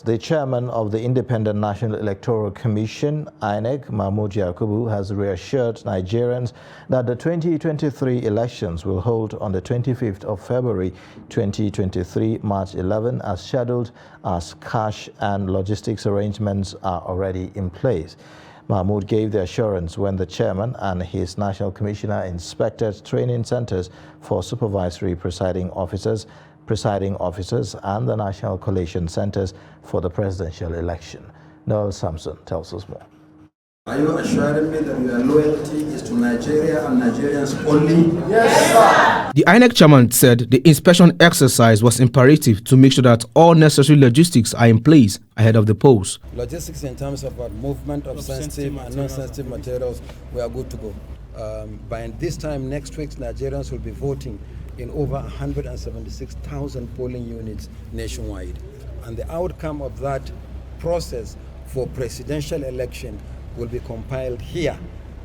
The chairman of the Independent National Electoral Commission, INEC, Mahmoud Yakubu, has reassured Nigerians that the 2023 elections will hold on the 25th of February 2023, March 11, as scheduled, as cash and logistics arrangements are already in place. Mahmoud gave the assurance when the chairman and his national commissioner inspected training centers for supervisory presiding officers and the National Collation Centers for the presidential election. Noel Sampson tells us more. Are you assuring me that your loyalty is to Nigeria and Nigerians only? Yes, sir. The INEC chairman said the inspection exercise was imperative to make sure that all necessary logistics are in place ahead of the polls. Logistics in terms of movement of sensitive and non-sensitive materials, we are good to go. By this time next week, Nigerians will be voting in over 176,000 polling units nationwide. And the outcome of that process for presidential election will be compiled here,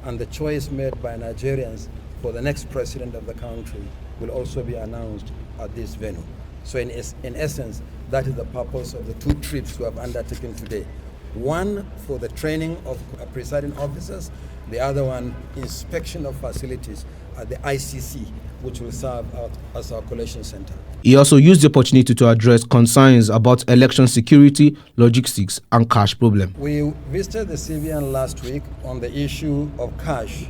and the choice made by Nigerians for the next president of the country will also be announced at this venue. So in essence, that is the purpose of the two trips we have undertaken today. One for the training of presiding officers, the other one inspection of facilities at the ICC, which will serve as our collation center. He also used the opportunity to address concerns about election security, logistics, and cash problem. We visited the CBN last week on the issue of cash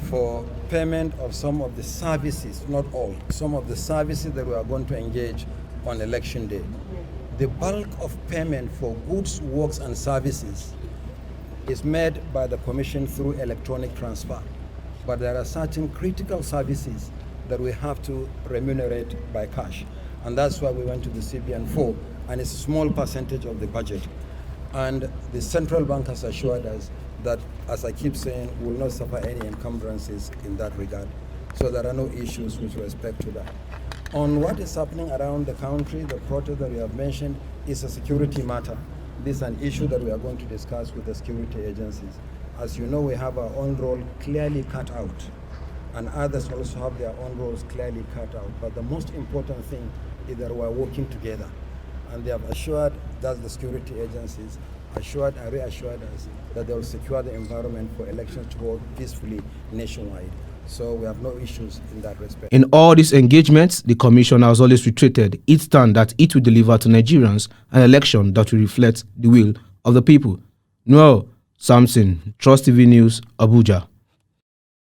for payment of some of the services, not all, some of the services that we are going to engage on election day. The bulk of payment for goods, works, and services is made by the Commission through electronic transfer. But there are certain critical services that we have to remunerate by cash. And that's why we went to the CBN for, and it's a small percentage of the budget. And the central bank has assured us that, as I keep saying, we will not suffer any encumbrances in that regard. So there are no issues with respect to that. On what is happening around the country, the protest that we have mentioned is a security matter. This is an issue that we are going to discuss with the security agencies. As you know, we have our own role clearly cut out, and others also have their own roles clearly cut out. But the most important thing is that we are working together. And they have assured, that's the security agencies, assured and reassured us that they will secure the environment for elections to hold peacefully nationwide. So we have no issues in that respect. In all these engagements, the Commission has always reiterated its stand that it will deliver to Nigerians an election that will reflect the will of the people. Noel Sampson, Trust TV News, Abuja.